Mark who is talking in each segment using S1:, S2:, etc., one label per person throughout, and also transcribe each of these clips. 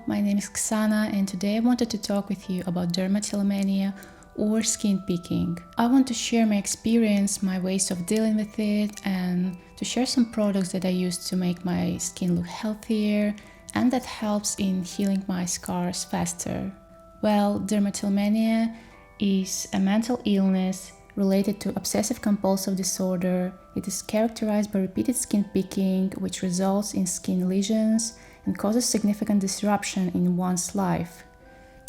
S1: my name is Xana and today I wanted to talk with you about dermatillomania or skin picking. I want to share my experience, my ways of dealing with it, and to share some products that I use to make my skin look healthier and that helps in healing my scars faster. Well, dermatillomania is a mental illness related to obsessive-compulsive disorder. It is characterized by repeated skin picking, which results in skin lesions and causes significant disruption in one's life.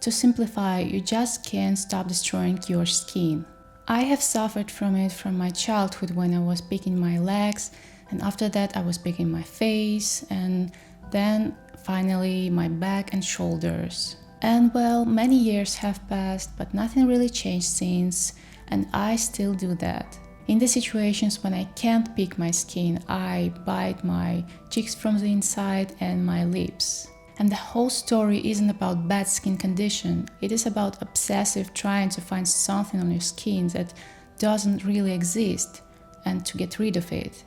S1: To simplify, you just can't stop destroying your skin. I have suffered from it from my childhood when I was picking my legs, and after that I was picking my face, and then finally my back and shoulders. And well, many years have passed, but nothing really changed since, and I still do that. In the situations when I can't pick my skin, I bite my cheeks from the inside and my lips. And the whole story isn't about bad skin condition, it is about obsessive trying to find something on your skin that doesn't really exist and to get rid of it.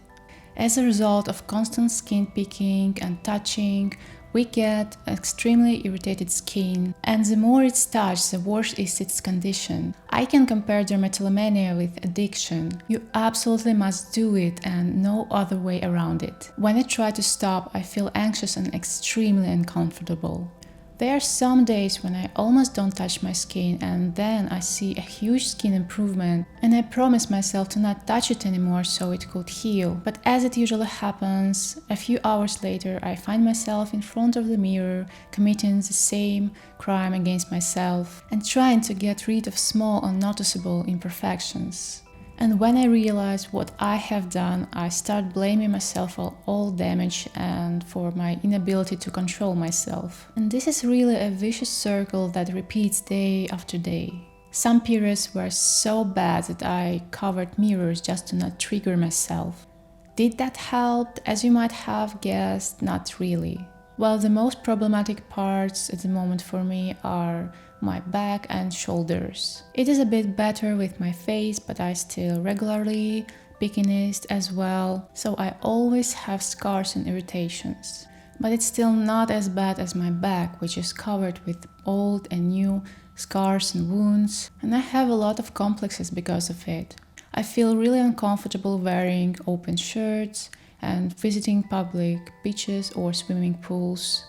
S1: As a result of constant skin picking and touching, we get extremely irritated skin, and the more it's touched, the worse is its condition. I can compare dermatillomania with addiction. You absolutely must do it and no other way around it. When I try to stop, I feel anxious and extremely uncomfortable. There are some days when I almost don't touch my skin and then I see a huge skin improvement and I promise myself to not touch it anymore so it could heal. But as it usually happens, a few hours later I find myself in front of the mirror committing the same crime against myself and trying to get rid of small unnoticeable imperfections. And when I realize what I have done, I start blaming myself for all damage and for my inability to control myself. And this is really a vicious circle that repeats day after day. Some periods were so bad that I covered mirrors just to not trigger myself. Did that help? As you might have guessed, not really. Well, the most problematic parts at the moment for me are my back and shoulders. It is a bit better with my face, but I still regularly picking it as well, so I always have scars and irritations. But it's still not as bad as my back, which is covered with old and new scars and wounds, and I have a lot of complexes because of it. I feel really uncomfortable wearing open shirts and visiting public beaches or swimming pools.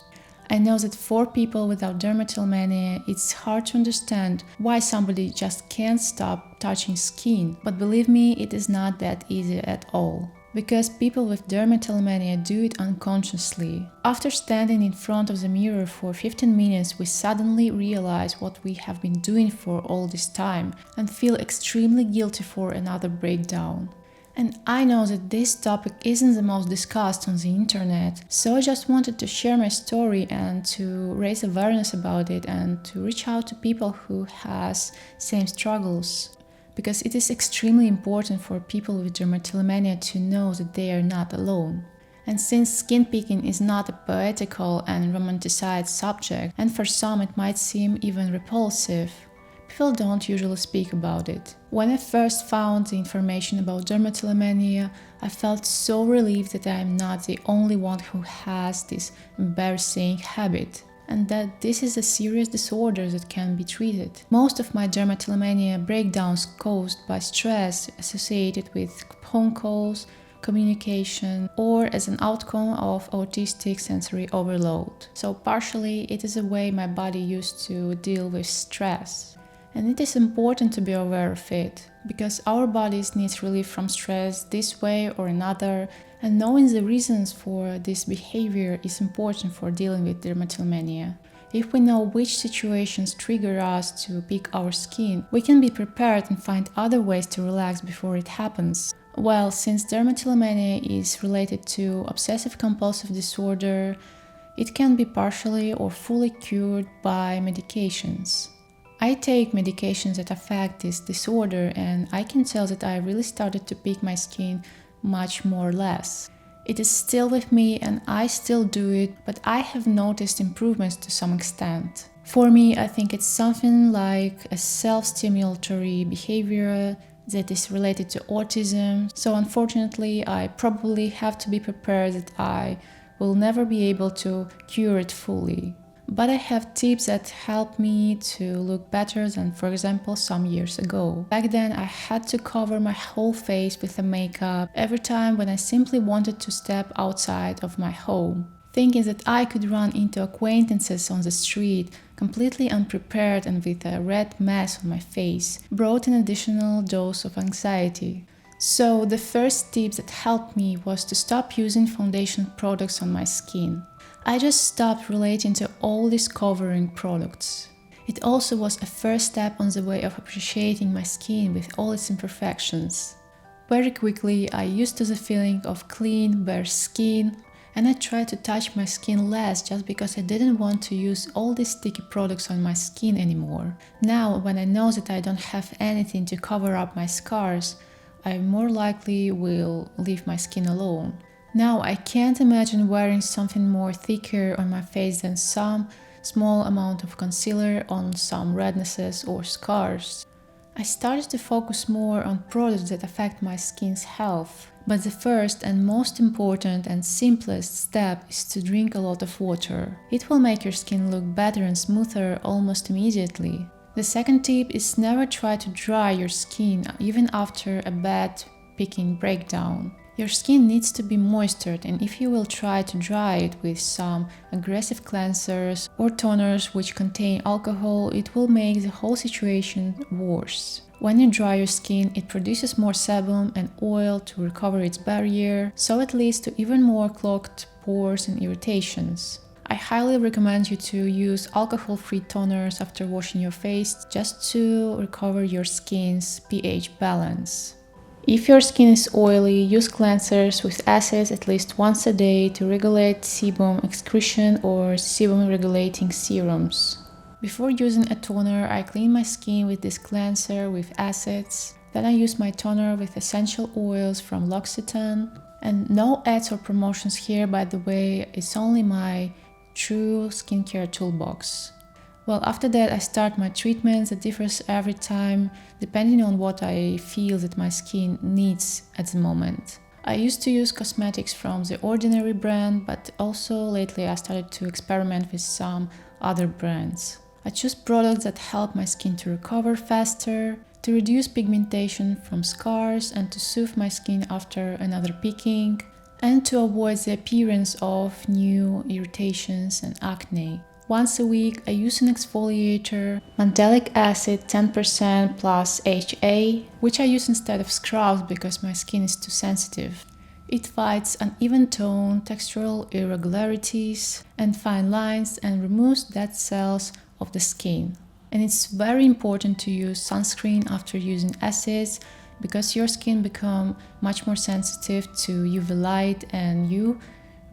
S1: I know that for people without dermatillomania, it's hard to understand why somebody just can't stop touching skin, but believe me, it is not that easy at all. Because people with dermatillomania do it unconsciously. After standing in front of the mirror for 15 minutes, we suddenly realize what we have been doing for all this time and feel extremely guilty for another breakdown. And I know that this topic isn't the most discussed on the internet, so I just wanted to share my story and to raise awareness about it and to reach out to people who has same struggles. Because it is extremely important for people with dermatillomania to know that they are not alone. And since skin picking is not a poetical and romanticized subject, and for some it might seem even repulsive, people don't usually speak about it. When I first found the information about dermatillomania, I felt so relieved that I am not the only one who has this embarrassing habit, and that this is a serious disorder that can be treated. Most of my dermatillomania breakdowns caused by stress associated with phone calls, communication, or as an outcome of autistic sensory overload. So partially it is a way my body used to deal with stress. And it is important to be aware of it, because our bodies need relief from stress this way or another, and knowing the reasons for this behavior is important for dealing with dermatillomania. If we know which situations trigger us to pick our skin, we can be prepared and find other ways to relax before it happens. Well, since dermatillomania is related to obsessive-compulsive disorder, it can be partially or fully cured by medications. I take medications that affect this disorder, and I can tell that I really started to pick my skin much more less. It is still with me and I still do it, but I have noticed improvements to some extent. For me, I think it's something like a self-stimulatory behavior that is related to autism, so unfortunately I probably have to be prepared that I will never be able to cure it fully. but I have tips that help me to look better than, for example, some years ago. Back then I had to cover my whole face with the makeup every time when I simply wanted to step outside of my home, thinking that I could run into acquaintances on the street completely unprepared and with a red mess on my face brought an additional dose of anxiety. So the first tip that helped me was to stop using foundation products on my skin. I just stopped relating to all these covering products. It also was a first step on the way of appreciating my skin with all its imperfections. Very quickly I used to the feeling of clean, bare skin, and I tried to touch my skin less just because I didn't want to use all these sticky products on my skin anymore. Now, when I know that I don't have anything to cover up my scars, I more likely will leave my skin alone. Now, I can't imagine wearing something more thicker on my face than some small amount of concealer on some rednesses or scars. I started to focus more on products that affect my skin's health. But the first and most important and simplest step is to drink a lot of water. It will make your skin look better and smoother almost immediately. The second tip is never try to dry your skin even after a bad picking breakdown. Your skin needs to be moistured, and if you will try to dry it with some aggressive cleansers or toners which contain alcohol, it will make the whole situation worse. When you dry your skin, it produces more sebum and oil to recover its barrier, so it leads to even more clogged pores and irritations. I highly recommend you to use alcohol-free toners after washing your face just to recover your skin's pH balance. If your skin is oily, use cleansers with acids at least once a day to regulate sebum excretion or sebum regulating serums. Before using a toner, I clean my skin with this cleanser with acids. Then I use my toner with essential oils from L'Occitane. And no ads or promotions here, by the way, it's only my true skincare toolbox. Well, after that I start my treatments that differs every time depending on what I feel that my skin needs at the moment. I used to use cosmetics from the Ordinary brand, but also lately I started to experiment with some other brands. I choose products that help my skin to recover faster, to reduce pigmentation from scars and to soothe my skin after another picking, and to avoid the appearance of new irritations and acne. Once a week, I use an exfoliator, mandelic acid 10% plus HA, which I use instead of scrubs because my skin is too sensitive. It fights uneven tone, textural irregularities, and fine lines and removes dead cells of the skin. And it's very important to use sunscreen after using acids because your skin becomes much more sensitive to UV light and you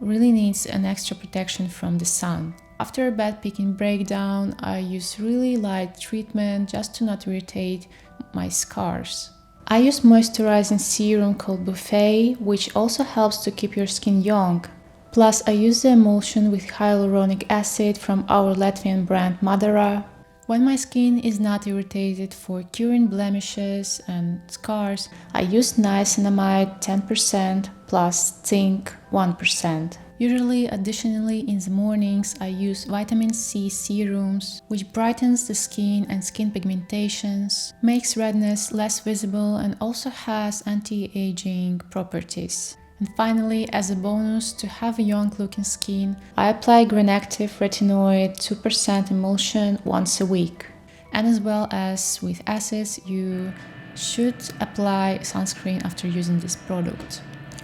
S1: really needs an extra protection from the sun. After a bad picking breakdown, I use really light treatment just to not irritate my scars. I use moisturizing serum called Buffet, which also helps to keep your skin young. Plus, I use the emulsion with hyaluronic acid from our Latvian brand Madara. When my skin is not irritated, for curing blemishes and scars, I use niacinamide 10% plus zinc 1%. Usually, additionally, in the mornings, I use vitamin C serums, which brightens the skin and skin pigmentations, makes redness less visible, and also has anti-aging properties. And finally, as a bonus, to have a young-looking skin, I apply Green Active Retinoid 2% emulsion once a week. And as well as with acids, you should apply sunscreen after using this product.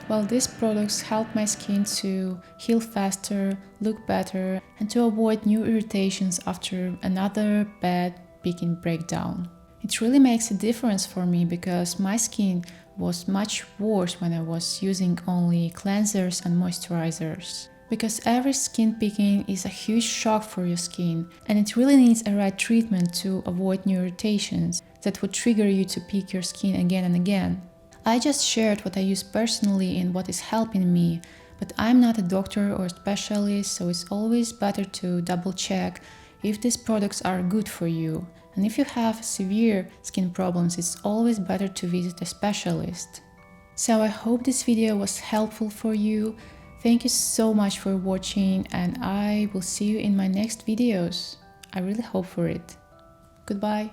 S1: Well, these products help my skin to heal faster, look better, and to avoid new irritations after another bad picking breakdown. It really makes a difference for me because my skin was much worse when I was using only cleansers and moisturizers. Because every skin picking is a huge shock for your skin, and it really needs a right treatment to avoid new irritations that would trigger you to pick your skin again and again. I just shared what I use personally and what is helping me, but I'm not a doctor or specialist, so it's always better to double check if these products are good for you. And if you have severe skin problems, it's always better to visit a specialist. So I hope this video was helpful for you. Thank you so much for watching, and I will see you in my next videos. I really hope for it. Goodbye.